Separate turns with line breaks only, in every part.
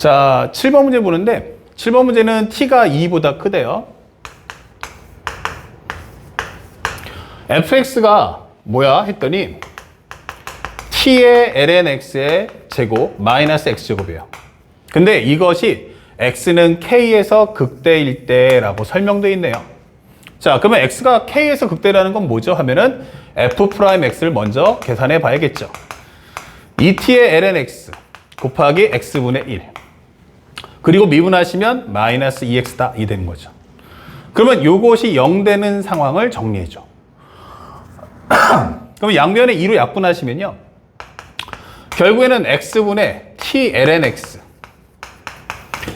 자, 7번 문제 보는데 7번 문제는 t가 2보다 크대요. fx가 뭐야 했더니 t의 lnx의 제곱 마이너스 x제곱이에요. 근데 이것이 x는 k에서 극대일 때라고 설명되어 있네요. 자, 그러면 x가 k에서 극대라는 건 뭐죠? 하면은 f'x를 먼저 계산해 봐야겠죠. 2t의 lnx 곱하기 x분의 1 그리고 미분하시면 마이너스 2x다 이 되는 거죠. 그러면 요것이 0 되는 상황을 정리해줘. 그럼 양변에 2로 약분하시면요 결국에는 x분의 t lnx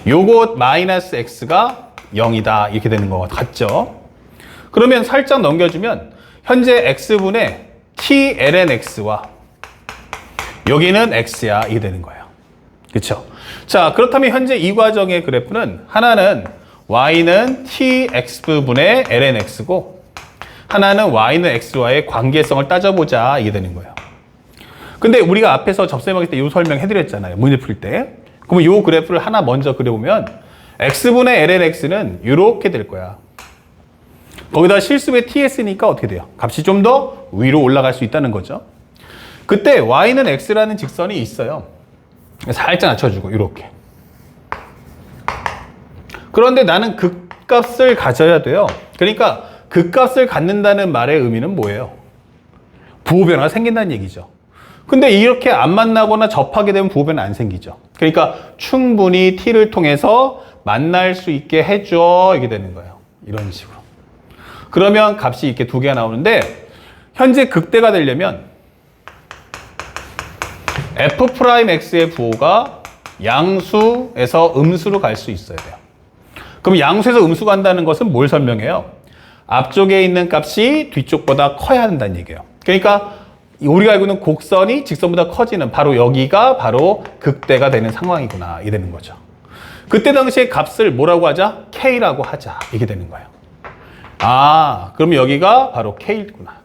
요것 마이너스 x가 0이다 이렇게 되는 것 같죠. 그러면 살짝 넘겨주면 현재 x분의 t lnx와 여기는 x야 이게 되는 거예요. 그렇죠? 자, 그렇다면 현재 이 과정의 그래프는 하나는 y는 tx분의 lnx고 하나는 y는 x와의 관계성을 따져보자 이게 되는 거예요. 근데 우리가 앞에서 접셈하기 때 이 설명 해드렸잖아요. 문제 풀 때. 그러면 이 그래프를 하나 먼저 그려보면 x분의 lnx는 이렇게 될 거야. 거기다 실수의 ts니까 어떻게 돼요? 값이 좀 더 위로 올라갈 수 있다는 거죠. 그때 y는 x라는 직선이 있어요. 살짝 낮춰주고 이렇게. 그런데 나는 극값을 가져야 돼요. 그러니까 극값을 갖는다는 말의 의미는 뭐예요? 부호변화가 생긴다는 얘기죠. 근데 이렇게 안 만나거나 접하게 되면 부호변화 안 생기죠. 그러니까 충분히 t를 통해서 만날 수 있게 해줘 이게 되는 거예요. 이런 식으로. 그러면 값이 이렇게 두 개가 나오는데 현재 극대가 되려면 f'x의 부호가 양수에서 음수로 갈 수 있어야 돼요. 그럼 양수에서 음수 간다는 것은 뭘 설명해요? 앞쪽에 있는 값이 뒤쪽보다 커야 한다는 얘기예요. 그러니까 우리가 알고 있는 곡선이 직선보다 커지는 바로 여기가 바로 극대가 되는 상황이구나 이게 되는 거죠. 그때 당시에 값을 뭐라고 하자? K라고 하자 이게 되는 거예요. 아, 그럼 여기가 바로 K구나.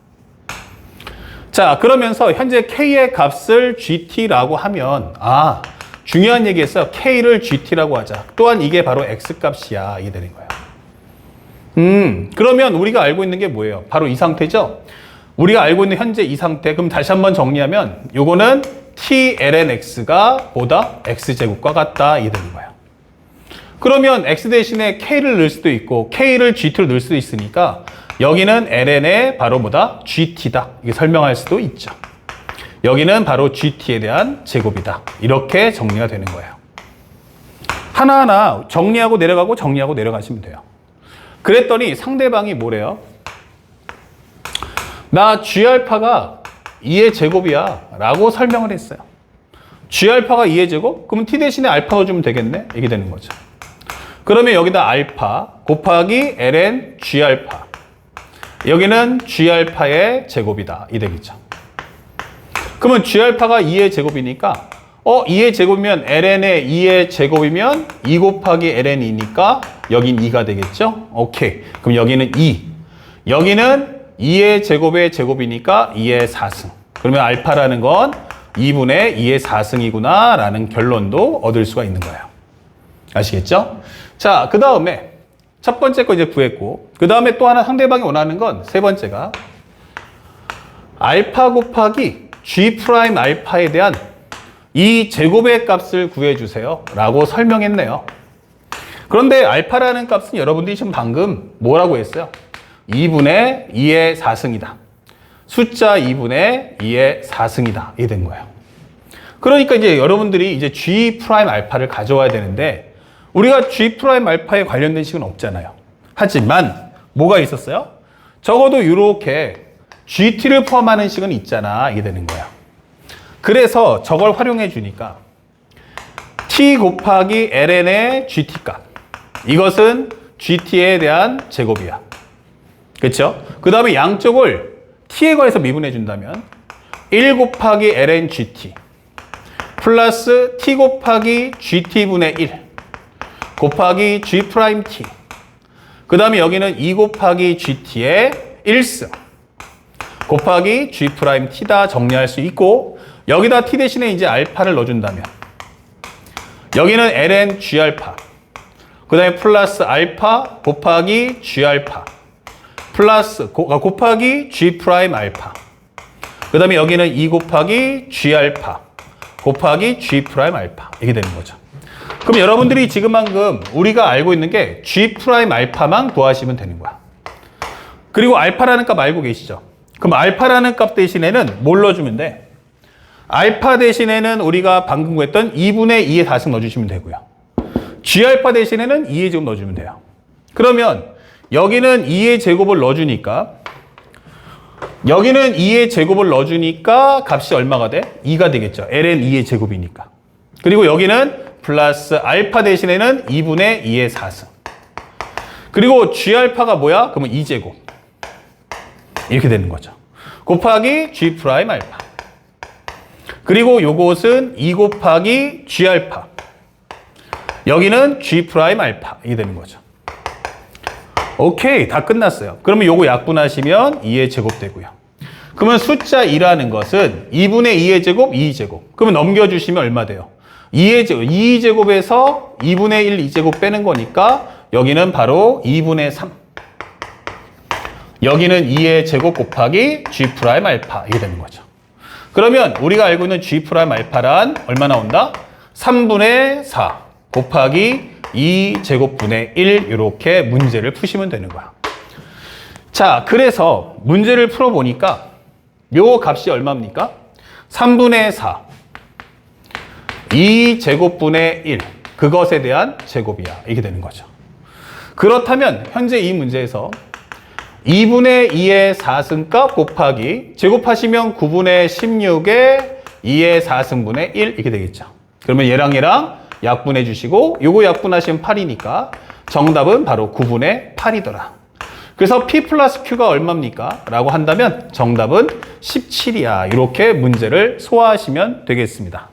자, 그러면서 현재 K의 값을 GT라고 하면 아, 중요한 얘기했어요. K를 GT라고 하자. 또한 이게 바로 X값이야 이게 되는 거예요. 그러면 우리가 알고 있는 게 뭐예요? 바로 이 상태죠? 우리가 알고 있는 현재 이 상태. 그럼 다시 한번 정리하면 요거는 t ln x가 보다 x제곱과 같다 이게 되는 거예요. 그러면 x 대신에 k를 넣을 수도 있고 k를 gt로 넣을 수도 있으니까 여기는 ln의 바로 뭐다? gt다. 이게 설명할 수도 있죠. 여기는 바로 gt에 대한 제곱이다. 이렇게 정리가 되는 거예요. 하나하나 정리하고 내려가고 정리하고 내려가시면 돼요. 그랬더니 상대방이 뭐래요? 나 G알파가 2의 제곱이야 라고 설명을 했어요. G알파가 2의 제곱? 그럼 T 대신에 알파 넣어주면 되겠네? 이게 되는 거죠. 그러면 여기다 알파 곱하기 ln G알파 여기는 G알파의 제곱이다 이 되겠죠. 그러면 G알파가 2의 제곱이니까 2의 제곱이면 ln의 2의 제곱이면 2 곱하기 ln이니까 여긴 2가 되겠죠? 오케이. 그럼 여기는 2 여기는 2의 제곱의 제곱이니까 2의 4승. 그러면 알파라는 건 2분의 2의 4승이구나 라는 결론도 얻을 수가 있는 거예요. 아시겠죠? 자, 그 다음에 첫 번째 거 이제 구했고 그 다음에 또 하나 상대방이 원하는 건 세 번째가 알파 곱하기 G 프라임 알파에 대한 이 제곱의 값을 구해주세요 라고 설명했네요. 그런데 알파라는 값은 여러분들이 지금 방금 뭐라고 했어요? 2분의 2의 4승이다. 숫자 2분의 2의 4승이다. 이게 된 거예요. 그러니까 이제 여러분들이 이제 G 프라임 알파를 가져와야 되는데 우리가 G 프라임 알파에 관련된 식은 없잖아요. 하지만 뭐가 있었어요? 적어도 이렇게 GT를 포함하는 식은 있잖아. 이게 되는 거야. 그래서 저걸 활용해 주니까 T 곱하기 ln의 GT 값. 이것은 GT에 대한 제곱이야. 그렇죠? 그 다음에 양쪽을 t에 관해서 미분해 준다면 1 곱하기 ln gt 플러스 t 곱하기 gt분의 1 곱하기 g 프라임 t 그 다음에 여기는 2 곱하기 gt의 1승 곱하기 g 프라임 t다 정리할 수 있고 여기다 t 대신에 이제 알파를 넣어준다면 여기는 ln g알파. 그 다음에 플러스 알파 곱하기 g알파. 플러스 곱하기 g 프라임 알파. 그 다음에 여기는 2 곱하기 g알파 곱하기 g 프라임 알파. 이게 되는 거죠. 그럼 여러분들이 지금 방금 우리가 알고 있는 게 g 프라임 알파만 구하시면 되는 거야. 그리고 알파라는 값 알고 계시죠? 그럼 알파라는 값 대신에는 뭘 넣어주면 돼? 알파 대신에는 우리가 방금 구했던 2분의 2의 4승 넣어주시면 되고요. g알파 대신에는 2의 제곱 넣어주면 돼요. 그러면 여기는 2의 제곱을 넣어주니까 여기는 2의 제곱을 넣어주니까 값이 얼마가 돼? 2가 되겠죠. ln 2의 제곱이니까. 그리고 여기는 플러스 알파 대신에는 2분의 2의 4승. 그리고 g알파가 뭐야? 그러면 2제곱. 이렇게 되는 거죠. 곱하기 g 프라임 알파. 그리고 요것은 2 곱하기 g알파. 여기는 g 프라임 알파. 이게 되는 거죠. 오케이. 다 끝났어요. 그러면 요거 약분하시면 2의 제곱 되고요. 그러면 숫자 2라는 것은 2분의 2의 제곱, 2제곱. 그러면 넘겨주시면 얼마 돼요? 2의 제곱, 2제곱에서 2분의 1, 2제곱 빼는 거니까 여기는 바로 2분의 3. 여기는 2의 제곱 곱하기 g 프라임 알파. 이게 되는 거죠. 그러면 우리가 알고 있는 g 프라임 알파란 얼마 나온다? 3분의 4 곱하기 2제곱분의 1 이렇게 문제를 푸시면 되는 거야. 자, 그래서 문제를 풀어보니까 요 값이 얼마입니까? 3분의 4 2제곱분의 1 그것에 대한 제곱이야. 이게 되는 거죠. 그렇다면 현재 이 문제에서 2분의 2의 4승값 곱하기 제곱하시면 9분의 16에 2의 4승분의 1 이렇게 되겠죠. 그러면 얘랑 약분해 주시고 요거 약분하시면 8이니까 정답은 바로 9분의 8이더라. 그래서 P 플러스 Q가 얼마입니까? 라고 한다면 정답은 17이야. 이렇게 문제를 소화하시면 되겠습니다.